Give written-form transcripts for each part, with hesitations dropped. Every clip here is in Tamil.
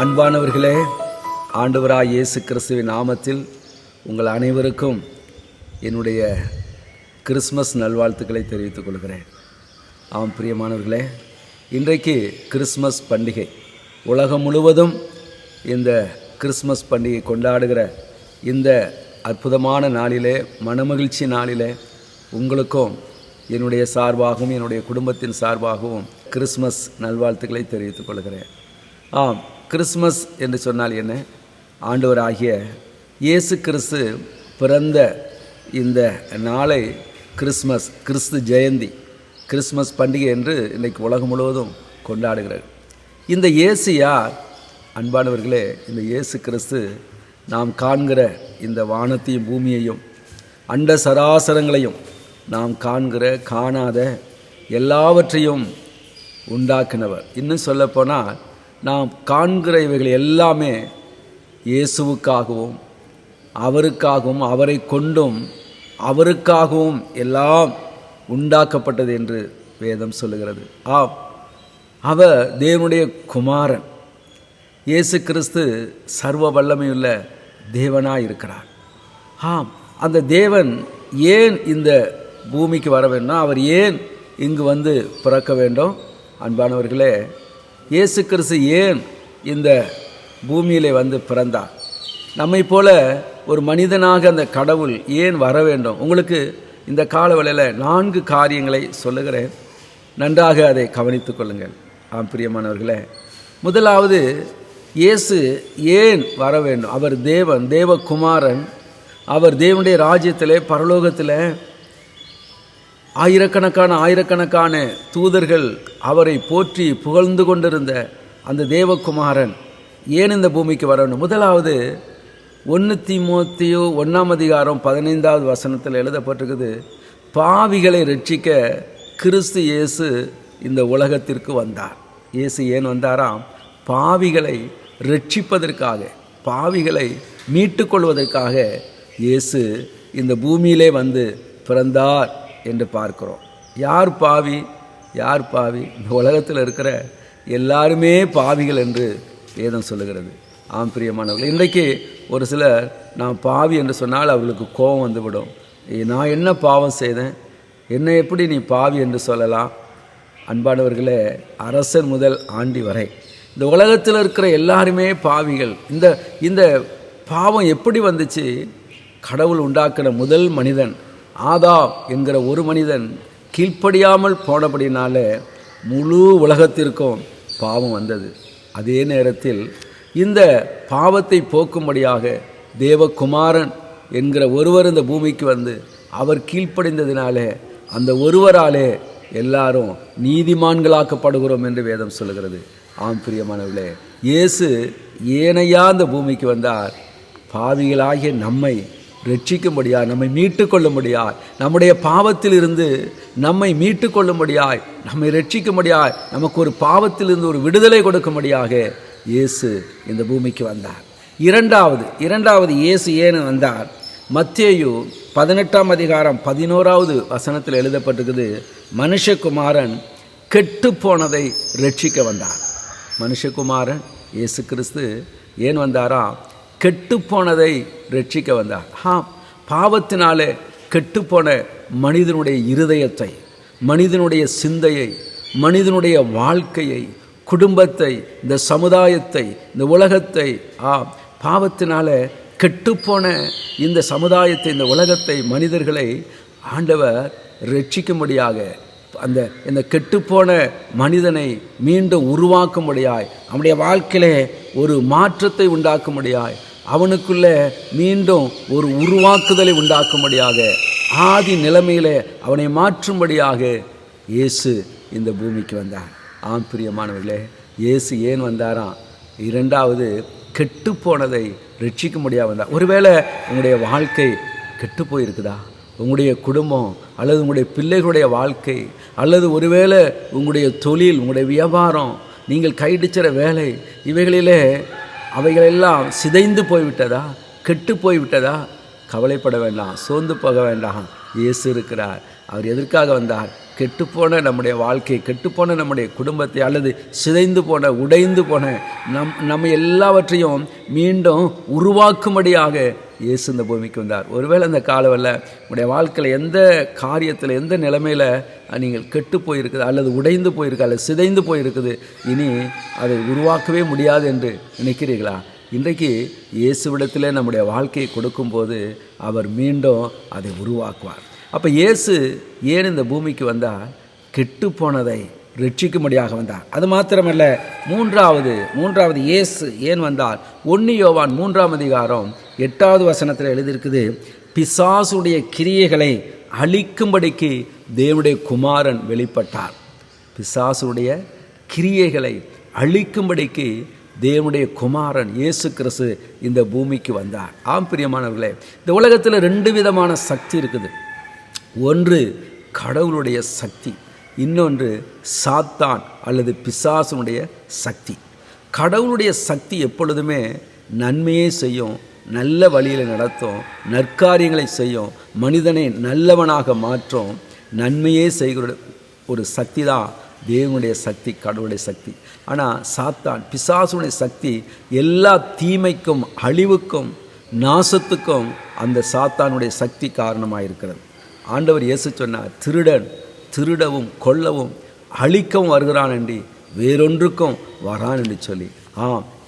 அன்பானவர்களே, ஆண்டவராய் இயேசு கிறிஸ்துவின் நாமத்தில் உங்கள் அனைவருக்கும் என்னுடைய கிறிஸ்மஸ் நல்வாழ்த்துக்களை தெரிவித்துக் கொள்கிறேன். ஆம் பிரியமானவர்களே, இன்றைக்கு கிறிஸ்மஸ் பண்டிகை. உலகம் முழுவதும் இந்த கிறிஸ்மஸ் பண்டிகை கொண்டாடுகிற இந்த அற்புதமான நாளிலே, மனமகிழ்ச்சி நாளிலே உங்களுக்கும் என்னுடைய சார்பாகவும் என்னுடைய குடும்பத்தின் சார்பாகவும் கிறிஸ்மஸ் நல்வாழ்த்துக்களை தெரிவித்துக் கொள்கிறேன். ஆம், கிறிஸ்மஸ் என்று சொன்னால் என்ன? ஆண்டவராகிய இயேசு கிறிஸ்து பிறந்த இந்த நாளை கிறிஸ்மஸ், கிறிஸ்து ஜெயந்தி, கிறிஸ்மஸ் பண்டிகை என்று இன்றைக்கு உலகம் முழுவதும் கொண்டாடுகிறது. இந்த இயேசு யார்? அன்பானவர்களே, இந்த இயேசு கிறிஸ்து நாம் காண்கிற இந்த வானத்தையும் பூமியையும் அண்ட சராசரங்களையும் நாம் காண்கிற காணாத எல்லாவற்றையும் உண்டாக்கினவர். இன்னும் சொல்லப்போனால் நாம் காண்கிற இவைகள் எல்லாமே இயேசுவுக்காகவும் அவருக்காகவும் அவரை கொண்டும் அவருக்காகவும் எல்லாம் உண்டாக்கப்பட்டது என்று வேதம் சொல்லுகிறது. ஆம், அவர் தேவனுடைய குமாரன். இயேசு கிறிஸ்து சர்வ வல்லமையுள்ள தேவனாய் இருக்கிறார். ஆம், அந்த தேவன் ஏன் இந்த பூமிக்கு வர வேண்டும்? அவர் ஏன் இங்கு வந்து பிறக்க வேண்டும்? அன்பானவர்களே, இயேசு கிறிஸ்து ஏன் இந்த பூமியிலே வந்து பிறந்தார்? நம்மை போல ஒரு மனிதனாக அந்த கடவுள் ஏன் வர வேண்டும்? உங்களுக்கு இந்த காலவெளியில் 4 காரியங்களை சொல்லுகிறேன், நன்றாக அதை கவனித்துக் கொள்ளுங்கள். ஆம் பிரியமானவர்களே, முதலாவது, இயேசு ஏன் வர வேண்டும்? அவர் தேவன், தேவகுமாரன். அவர் தேவனுடைய ராஜ்யத்திலே, பரலோகத்தில் ஆயிரக்கணக்கான தூதர்கள் அவரை போற்றி புகழ்ந்து கொண்டிருந்த அந்த தேவகுமாரன் ஏன் இந்த பூமிக்கு வரணும்? முதலாவது, 1 தீமோத்தேயு 1:15 எழுதப்பட்டிருக்குது, பாவிகளை ரட்சிக்க கிறிஸ்து இயேசு இந்த உலகத்திற்கு வந்தார். இயேசு ஏன் வந்தாராம்? பாவிகளை ரட்சிப்பதற்காக, பாவிகளை மீட்டு கொள்வதற்காக இயேசு இந்த பூமியிலே வந்து பிறந்தார் என்று பார்க்கிறோம். யார் பாவி? யார் பாவி? இந்த உலகத்தில் இருக்கிற எல்லாருமே பாவிகள் என்று வேதம் சொல்லுகிறது. ஆம் பிரியமானவர்கள், இன்றைக்கு ஒரு சிலர் நான் பாவி என்று சொன்னால் அவர்களுக்கு கோபம் வந்துவிடும். நான் என்ன பாவம் செய்தேன்? என்னை எப்படி நீ பாவி என்று சொல்லலாம்? அன்பானவர்களே, அரசன் முதல் ஆண்டி வரை இந்த உலகத்தில் இருக்கிற எல்லாருமே பாவிகள். இந்த பாவம் எப்படி வந்துச்சு? கடவுள் உண்டாக்கின முதல் மனிதன் ஆதாம் என்கிற ஒரு மனிதன் கீழ்ப்படியாமல் போனபடினால முழு உலகத்திற்கும் பாவம் வந்தது. அதே நேரத்தில் இந்த பாவத்தை போக்கும்படியாக தேவகுமாரன் என்கிற ஒருவர் இந்த பூமிக்கு வந்து அவர் கீழ்ப்படிந்ததினாலே அந்த ஒருவராலே எல்லாரும் நீதிமான்களாக்கப்படுகிறோம் என்று வேதம் சொல்லுகிறது. ஆம் பிரியமானவர்களே, இயேசு ஏனையா இந்த பூமிக்கு வந்தார்? பாவிகளாகிய நம்மை ரட்சிக்கும்படியாய், நம்மை மீட்டு கொள்ளும்படியாய், நம்முடைய பாவத்தில் இருந்து நம்மை மீட்டு கொள்ளும்படியாய், நம்மை ரட்சிக்கும்படியாய், நமக்கு ஒரு பாவத்திலிருந்து ஒரு விடுதலை கொடுக்கும்படியாக இயேசு இந்த பூமிக்கு வந்தார். இரண்டாவது இயேசு ஏன் வந்தார்? மத்தேயு 18:11 எழுதப்பட்டிருக்குது, மனுஷகுமாரன் கெட்டு போனதை ரட்சிக்க வந்தார். மனுஷகுமாரன் இயேசு கிறிஸ்து ஏன் வந்தாராம்? கெட்டுப்போனதை ரட்சிக்க வந்தார். பாவத்தினாலே கெட்டுப்போன மனிதனுடைய இருதயத்தை, மனிதனுடைய சிந்தையை, மனிதனுடைய வாழ்க்கையை, குடும்பத்தை, இந்த சமுதாயத்தை, இந்த உலகத்தை, பாவத்தினால கெட்டுப்போன இந்த சமுதாயத்தை, இந்த உலகத்தை, மனிதர்களை ஆண்டவர் ரட்சிக்கும்படியாக, இந்த கெட்டுப்போன மனிதனை மீண்டும் உருவாக்கும்படியாய், அவனுடைய வாழ்க்கையிலே ஒரு மாற்றத்தை உண்டாக்கும்படியாய், அவனுக்குள்ளே மீண்டும் ஒரு உருவாக்குதலை உண்டாக்கும்படியாக, ஆதி நிலைமையிலே அவனை மாற்றும்படியாக இயேசு இந்த பூமிக்கு வந்தார். ஆம் பிரியமானவர்களே, இயேசு ஏன் வந்தாராம்? இரண்டாவது, கெட்டு போனதை ரட்சிக்கும்படியாக வந்தார். ஒருவேளை உங்களுடைய வாழ்க்கை கெட்டு போயிருக்குதா? உங்களுடைய குடும்பம் அல்லது உங்களுடைய பிள்ளைகளுடைய வாழ்க்கை அல்லது ஒருவேளை உங்களுடைய தொழில், உங்களுடைய வியாபாரம், நீங்கள் கைடிச்சிற வேலை, இவைகளிலே அவைகளெல்லாம் சிதைந்து போய்விட்டதா? கெட்டு போய்விட்டதா? கவலைப்பட வேண்டாம், சோர்ந்து போக வேண்டாம். இயேசு இருக்கிறார். அவர் எதற்காக வந்தார்? கெட்டுப்போன நம்முடைய வாழ்க்கை, கெட்டுப்போன நம்முடைய குடும்பத்தை, அல்லது சிதைந்து போன உடைந்து போன நம்ம எல்லாவற்றையும் மீண்டும் உருவாக்கும்படியாக இயேசு இந்த பூமிக்கு வந்தார். ஒருவேளை அந்த காலவல்ல உங்களுடைய வாழ்க்கையில் எந்த காரியத்தில், எந்த நிலைமையில் நீங்கள் கெட்டு போயிருக்குது, அல்லது உடைந்து போயிருக்கு, அல்லது சிதைந்து போயிருக்குது, இனி அதை உருவாக்கவே முடியாது என்று நினைக்கிறீர்களா? இன்றைக்கு இயேசுவிடத்திலே நம்முடைய வாழ்க்கையை கொடுக்கும்போது அவர் மீண்டும் அதை உருவாக்குவார். அப்போ இயேசு ஏன் இந்த பூமிக்கு வந்தார்? கெட்டு போனதை ரட்சிக்கும்படியாக வந்தார். அது மாத்திரமல்ல, மூன்றாவது இயேசு ஏன் வந்தார்? 1 யோவான் 3ஆம் அதிகாரம் 8வது வசனத்தில் எழுதியிருக்குது, பிசாசுடைய கிரியைகளை அழிக்கும்படிக்கு தேவனுடைய குமாரன் வெளிப்பட்டார். பிசாசுடைய கிரியைகளை அழிக்கும்படிக்கு தேவனுடைய குமாரன் இயேசு கிறிஸ்து இந்த பூமிக்கு வந்தார். ஆம் பிரியமானவர்களே, இந்த உலகத்தில் 2 விதமான சக்தி இருக்குது. ஒன்று கடவுளுடைய சக்தி, இன்னொன்று சாத்தான் அல்லது பிசாசுனுடைய சக்தி. கடவுளுடைய சக்தி எப்பொழுதுமே நன்மையே செய்யும், நல்ல வழியில் நடத்தும், நற்காரியங்களை செய்யும், மனிதனை நல்லவனாக மாற்றும், நன்மையே செய்கிற ஒரு சக்தி தான் தேவனுடைய சக்தி, கடவுளுடைய சக்தி. ஆனால் சாத்தான் பிசாசுடைய சக்தி எல்லா தீமைக்கும், அழிவுக்கும், நாசத்துக்கும் அந்த சாத்தானுடைய சக்தி காரணமாக இருக்கிறது. ஆண்டவர் இயேசு சொன்னார், திருடன் திருடவும் கொல்லவும் அழிக்கவும் வருகிறான் என்று, வேறொன்றுக்கும் வரான் என்று சொல்லி.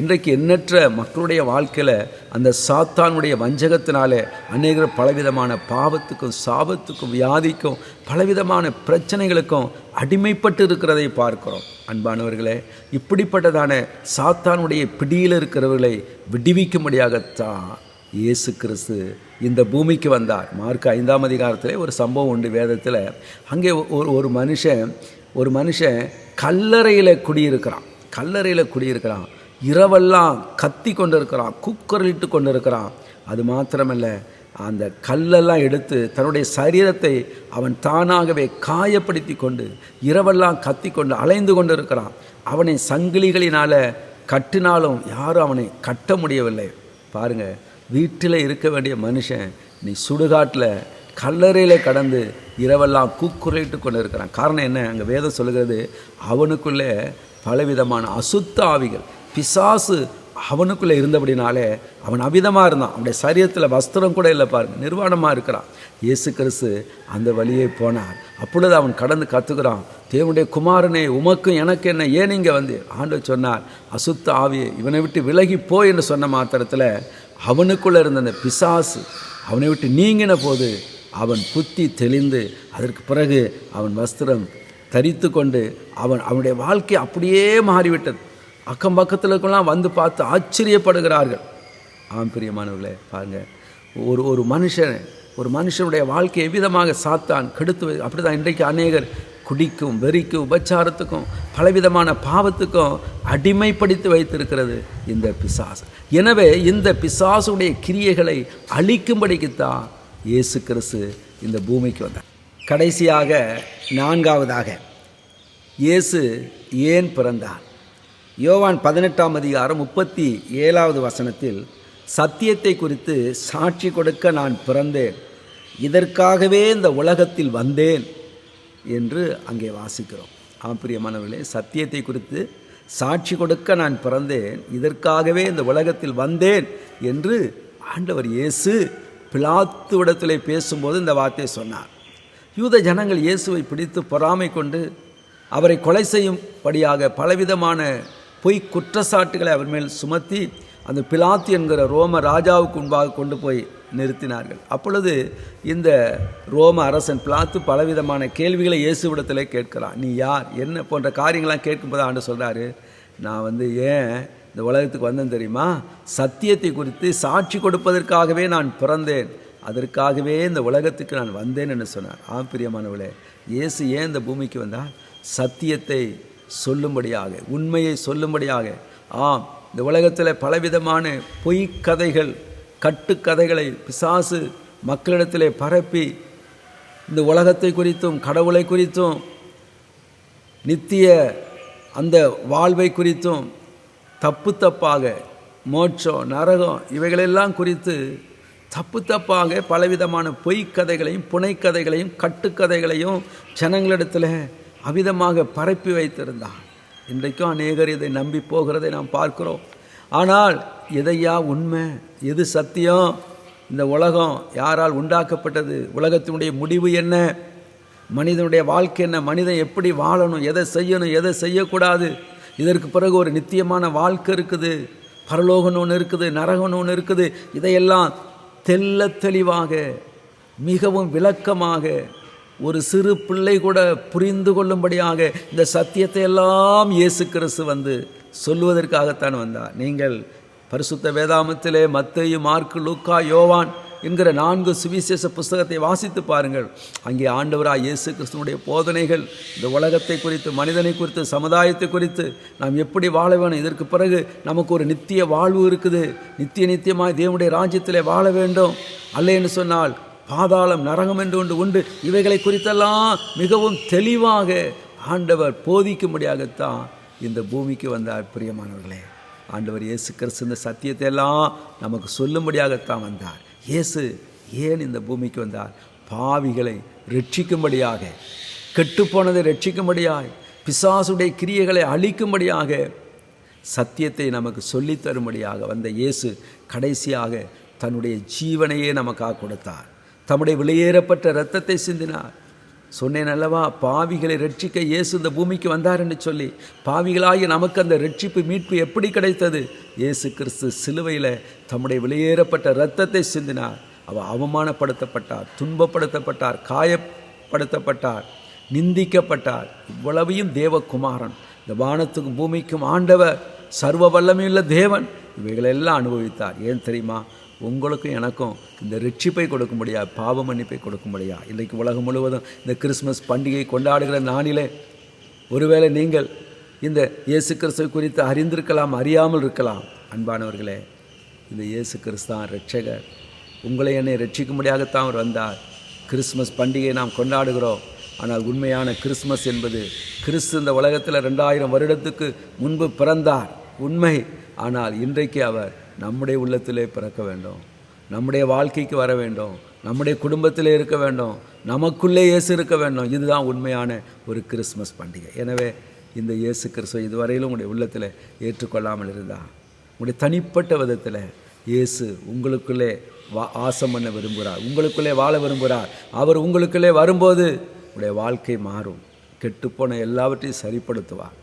இன்றைக்கு எண்ணற்ற மக்களுடைய வாழ்க்கையில் அந்த சாத்தானுடைய வஞ்சகத்தினாலே அநேகர் பலவிதமான பாவத்துக்கும், சாபத்துக்கும், வியாதிக்கும், பலவிதமான பிரச்சனைகளுக்கும் அடிமைப்பட்டு இருக்கிறதை பார்க்கிறோம். அன்பானவர்களே, இப்படிப்பட்டதான சாத்தானுடைய பிடியில் இருக்கிறவர்களை விடுவிக்கும்படியாகத்தான் இயேசு கிறிஸ்து இந்த பூமிக்கு வந்தார். மார்க் 5ஆம் அதிகாரத்தில் ஒரு சம்பவம் உண்டு வேதத்தில். அங்கே ஒரு மனுஷன் கல்லறையில் குடியிருக்கிறான். இரவெல்லாம் கத்தி கொண்டு இருக்கிறான், கூக்குரலிட்டு கொண்டு இருக்கிறான். அது மாத்திரமல்ல, அந்த கல்லெல்லாம் எடுத்து தன்னுடைய சரீரத்தை அவன் தானாகவே காயப்படுத்தி கொண்டு இரவெல்லாம் கத்தி கொண்டு அலைந்து கொண்டு இருக்கிறான். அவனை சங்கிலிகளினால் கட்டினாலும் யாரும் அவனை கட்ட முடியவில்லை. பாருங்கள், வீட்டில் இருக்க வேண்டிய மனுஷன் நீ சுடுகாட்டில் கல்லறையில் கடந்து இரவெல்லாம் கூக்குரலிட்டு கொண்டு இருக்கிறான். காரணம் என்ன? அங்கே வேதம் சொல்லுகிறது, அவனுக்குள்ளே பலவிதமான அசுத்த ஆவிகள், பிசாசு அவனுக்குள்ளே இருந்தபடினாலே அவன் அவிதமாக இருந்தான். அவனுடைய சரீரத்தில் வஸ்திரம் கூட இல்லை, பாருங்கள், நிர்வாணமாக இருக்கிறான். இயேசு கிறிஸ்து அந்த வழியே போனார். அப்பொழுது அவன் கடந்து கத்துக்கிறான், தேவனுடைய குமாரனே, உமக்கும் எனக்கு என்ன, ஏன் இங்கே வந்து? ஆண்டவர் சொன்னார், அசுத்த ஆவியை இவனை விட்டு விலகி போ என்று சொன்ன மாத்திரத்தில் அவனுக்குள்ளே இருந்த அந்த பிசாசு அவனை விட்டு நீங்கின போது அவன் புத்தி தெளிந்து, அதற்கு பிறகு அவன் வஸ்திரம் தரித்து கொண்டு அவனுடைய வாழ்க்கை அப்படியே மாறிவிட்டது. அக்கம் பக்கத்தில் இருக்கலாம் வந்து பார்த்து ஆச்சரியப்படுகிறார்கள். பிரியமானவர்களே, பாருங்கள், ஒரு மனுஷனுடைய வாழ்க்கையை எவ்விதமாக சாத்தான் கெடுத்து. அப்படிதான் இன்றைக்கு அநேகர் குடிக்கும், வெறிக்கும், உபச்சாரத்துக்கும், பலவிதமான பாவத்துக்கும் அடிமைப்படுத்தி வைத்திருக்கிறது இந்த பிசாசு. எனவே இந்த பிசாசுடைய கிரியைகளை அழிக்கும்படிக்குத்தான் இயேசு கிறிஸ்து இந்த பூமிக்கு வந்தார். கடைசியாக 4வதாக இயேசு ஏன் பிறந்தார்? யோவான் 18ஆம் அதிகாரம் 37வது வசனத்தில், சத்தியத்தை குறித்து சாட்சி கொடுக்க நான் பிறந்தேன், இதற்காகவே இந்த உலகத்தில் வந்தேன் என்று அங்கே வாசிக்கிறோம். பிரியமானவர்களே, சத்தியத்தை குறித்து சாட்சி கொடுக்க நான் பிறந்தேன், இதற்காகவே இந்த உலகத்தில் வந்தேன் என்று ஆண்டவர் இயேசு பிலாத்துவிடத்திலே பேசும்போது இந்த வார்த்தையை சொன்னார். யூத ஜனங்கள் இயேசுவை பிடித்து பொறாமை கொண்டு அவரை கொலை செய்யும்படியாக பலவிதமான பொய் குற்றச்சாட்டுகளை அவர் மேல் சுமத்தி அந்த பிலாத்து என்கிற ரோம ராஜாவுக்கு முன்பாக கொண்டு போய் நிறுத்தினார்கள். அப்பொழுது இந்த ரோம அரசன் பிலாத்து பலவிதமான கேள்விகளை இயேசுவிடத்தில் கேட்கிறான். நீ யார், என்ன போன்ற காரியங்கள்லாம் கேட்கும்போது ஆண்டு சொல்கிறாரு, நான் ஏன் இந்த உலகத்துக்கு வந்தேன் தெரியுமா? சத்தியத்தை குறித்து சாட்சி கொடுப்பதற்காகவே நான் பிறந்தேன், அதற்காகவே இந்த உலகத்துக்கு நான் வந்தேன் என்று சொன்னார். பிரியமானவர்களே, இயேசு ஏன் இந்த பூமிக்கு வந்தார்? சத்தியத்தை சொல்லும்படியாக, உண்மையை சொல்லும்படியாக. இந்த உலகத்தில் பலவிதமான பொய்க்கதைகள், கட்டுக்கதைகளை பிசாசு மக்களிடத்திலே பரப்பி இந்த உலகத்தை குறித்தும், கடவுளை குறித்தும், நித்திய அந்த வாழ்வை குறித்தும் தப்பாக மோட்சம், நரகம் இவைகளெல்லாம் குறித்து தப்பு தப்பாக பலவிதமான பொய்க்கதைகளையும் புனைக்கதைகளையும் கட்டுக்கதைகளையும் ஜனங்களிடத்தில் அவிதமாக பரப்பி வைத்திருந்தான். இன்றைக்கும் அநேகர் இதை நம்பி போகிறதை நாம் பார்க்கிறோம். ஆனால் எதையா உண்மை, எது சத்தியம், இந்த உலகம் யாரால் உண்டாக்கப்பட்டது, உலகத்தினுடைய முடிவு என்ன, மனிதனுடைய வாழ்க்கை என்ன, மனிதன் எப்படி வாழணும், எதை செய்யணும், எதை செய்யக்கூடாது, இதற்கு பிறகு ஒரு நித்தியமான வாழ்க்கை இருக்குது, பரலோகம்னு ஒன்று இருக்குது, நரகம்னு ஒன்று இருக்குது, இதையெல்லாம் தெள்ள தெளிவாக மிகவும் விளக்கமாக ஒரு சிறு பிள்ளை கூட புரிந்து கொள்ளும்படியாக இந்த சத்தியத்தை எல்லாம் இயேசு கிறிஸ்து வந்து சொல்லுவதற்காகத்தான் வந்தார். நீங்கள் பரிசுத்த வேதாமத்திலே மத்தேயு, மார்க்கு, லூக்கா, யோவான் என்கிற 4 சுவிசேஷ புஸ்தகத்தை வாசித்து பாருங்கள். அங்கே ஆண்டவராய் இயேசு கிறிஸ்துவுடைய போதனைகள் இந்த உலகத்தை குறித்து, மனிதனை குறித்து, சமுதாயத்தை குறித்து நாம் எப்படி வாழ வேணும், இதற்கு பிறகு நமக்கு ஒரு நித்திய வாழ்வு இருக்குது, நித்தியமாய் தேவனுடைய ராஜ்யத்திலே வாழ வேண்டும், அல்ல என்று சொன்னால் பாதாளம், நரகம் என்று ஒன்று உண்டு, இவைகளை குறித்தெல்லாம் மிகவும் தெளிவாக ஆண்டவர் போதிக்கும்படியாகத்தான் இந்த பூமிக்கு வந்தார். பிரியமானவர்களே, ஆண்டவர் இயேசு கிறிஸ்து இந்த சத்தியத்தை எல்லாம் நமக்கு சொல்லும்படியாகத்தான் வந்தார். இயேசு ஏன் இந்த பூமிக்கு வந்தார்? பாவிகளை ரட்சிக்கும்படியாக, கெட்டுப்போனதை ரட்சிக்கும்படியாக, பிசாசுடைய கிரியைகளை அழிக்கும்படியாக, சத்தியத்தை நமக்கு சொல்லித் தரும்படியாக வந்த இயேசு கடைசியாக தன்னுடைய ஜீவனையே நமக்காக கொடுத்தார். தம்முடைய வெளியேறப்பட்ட இரத்தத்தை சிந்தினார். சொன்னேன் அல்லவா, பாவிகளை ரட்சிக்க இயேசு இந்த பூமிக்கு வந்தார் என்று சொல்லி. பாவிகளாகி நமக்கு அந்த ரட்சிப்பு, மீட்பு எப்படி கிடைத்தது? இயேசு கிறிஸ்து சிலுவையில் தம்முடைய வெளியேறப்பட்ட இரத்தத்தை சிந்தினார். அவர் அவமானப்படுத்தப்பட்டார், துன்பப்படுத்தப்பட்டார், காயப்படுத்தப்பட்டார், நிந்திக்கப்பட்டார். இவ்வளவையும் தேவகுமாரன், இந்த வானத்துக்கும் பூமிக்கும் ஆண்டவர், சர்வ வல்லமையுள்ள தேவன், இவைகளெல்லாம் அனுபவித்தார். ஏன் தெரியுமா? உங்களுக்கும் எனக்கும் இந்த ரட்சிப்பை கொடுக்கும்படியா, பாவ மன்னிப்பை கொடுக்கும்படியா. இன்றைக்கு உலகம் முழுவதும் இந்த கிறிஸ்மஸ் பண்டிகை கொண்டாடுகிற நாளிலே ஒருவேளை நீங்கள் இந்த இயேசு கிறிஸ்துவை குறித்து அறிந்திருக்கலாம், அறியாமல் இருக்கலாம். அன்பானவர்களே, இந்த இயேசு கிறிஸ்து தான் ரட்சகர். உங்களை என்னை ரட்சிக்கும்படியாகத்தான் அவர் வந்தார். கிறிஸ்மஸ் பண்டிகையை நாம் கொண்டாடுகிறோம். ஆனால் உண்மையான கிறிஸ்மஸ் என்பது கிறிஸ்து இந்த உலகத்தில் 2000 வருடத்துக்கு முன்பு பிறந்தார், உண்மை. ஆனால் இன்றைக்கு அவர் நம்முடைய உள்ளத்திலே பிறக்க வேண்டும், நம்முடைய வாழ்க்கைக்கு வர வேண்டும், நம்முடைய குடும்பத்திலே இருக்க வேண்டும், நமக்குள்ளே இயேசு இருக்க வேண்டும். இதுதான் உண்மையான ஒரு கிறிஸ்மஸ் பண்டிகை. எனவே இந்த இயேசு கிறிஸ்துவை இதுவரையிலும் உங்களுடைய உள்ளத்தில் ஏற்றுக்கொள்ளாமல் இருந்தால், உங்களுடைய தனிப்பட்ட விதத்தில் இயேசு உங்களுக்குள்ளே ஆசம் பண்ண விரும்புகிறார், உங்களுக்குள்ளே வாழ விரும்புகிறார். அவர் உங்களுக்குள்ளே வரும்போது உங்களுடைய வாழ்க்கை மாறும். கெட்டுப்போன எல்லாவற்றையும் சரிப்படுத்துவார்,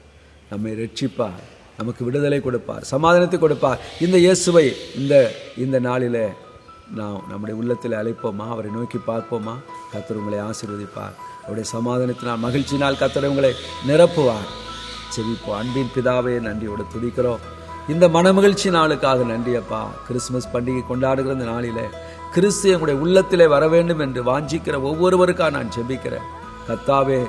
நம்மை ரட்சிப்பார், நமக்கு விடுதலை கொடுப்பார், சமாதானத்தை கொடுப்பார். இந்த இயேசுவை இந்த நாளில் நாம் நம்முடைய உள்ளத்தில் அழைப்போமா, அவரை நோக்கி பார்ப்போமா? கர்த்தர் உங்களை ஆசீர்வதிப்பார். அவருடைய சமாதானத்தினால், மகிழ்ச்சியினால் கர்த்தர் உங்களை நிரப்புவார். செவிப்போம். அன்பின் பிதாவே, நன்றியோடு துதிக்கிறோம். இந்த மனமகிழ்ச்சி நாளுக்காக நன்றி அப்பா. கிறிஸ்துமஸ் பண்டிகை கொண்டாடுகிற இந்த நாளில் கிறிஸ்து எங்களுடைய உள்ளத்திலே வர வேண்டும் என்று வாஞ்சிக்கிற ஒவ்வொருவருக்காக நான் ஜெபிக்கிறேன். கர்த்தாவே,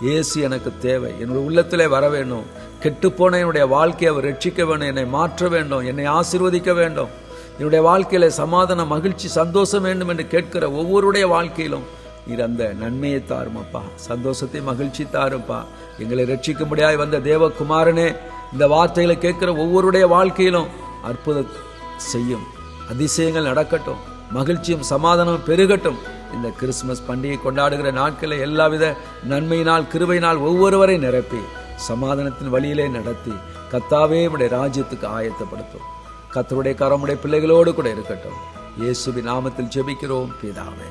இயேசு எனக்கு தேவை, என்னுடைய உள்ளத்திலே வர வேண்டும். கெட்டுப்போன என்னுடைய வாழ்க்கையை அவர் ரட்சிக்க வேண்டும், என்னை மாற்ற வேண்டும், என்னை ஆசீர்வதிக்க வேண்டும், என்னுடைய வாழ்க்கையில சமாதான, மகிழ்ச்சி, சந்தோஷம் வேண்டும் என்று கேட்கிற ஒவ்வொருடைய வாழ்க்கையிலும் நீர் அந்த நன்மையை தாருமப்பா, சந்தோஷத்தை, மகிழ்ச்சி தாருப்பா. எங்களை ரட்சிக்கும்படியாய் வந்த தேவகுமாரனே, இந்த வார்த்தைகளை கேட்கிற ஒவ்வொருடைய வாழ்க்கையிலும் அற்புதம் செய்யும், அதிசயங்கள் நடக்கட்டும், மகிழ்ச்சியும் சமாதானமும் பெருகட்டும். இந்த கிறிஸ்துமஸ் பண்டிகை கொண்டாடுகிற நாட்களில் எல்லாவித நன்மையினால், கிருபையினால் ஒவ்வொருவரை நிரப்பி சமாதானத்தின் வழியிலே நடத்தி கர்த்தாவே உம்முடைய ராஜ்யத்துக்கு ஆயத்தப்படுத்தும். கர்த்தருடைய கரமுடைய பிள்ளைகளோடு கூட இருக்கட்டும். இயேசுவின் நாமத்தில் ஜெபிக்கிறோம் பிதாவே.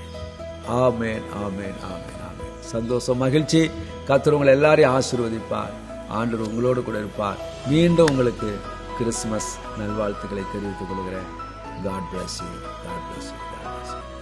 ஆமென், ஆமென், ஆமென், ஆமென். சந்தோஷம், மகிழ்ச்சி. கர்த்தர் உங்களை எல்லாரையும் ஆசீர்வதிப்பார். ஆண்டவர் உங்களோடு கூட இருப்பார். மீண்டும் உங்களுக்கு கிறிஸ்துமஸ் நல்வாழ்த்துக்களை தெரிவித்துக் கொள்கிறேன். God bless you. God bless you. God bless you.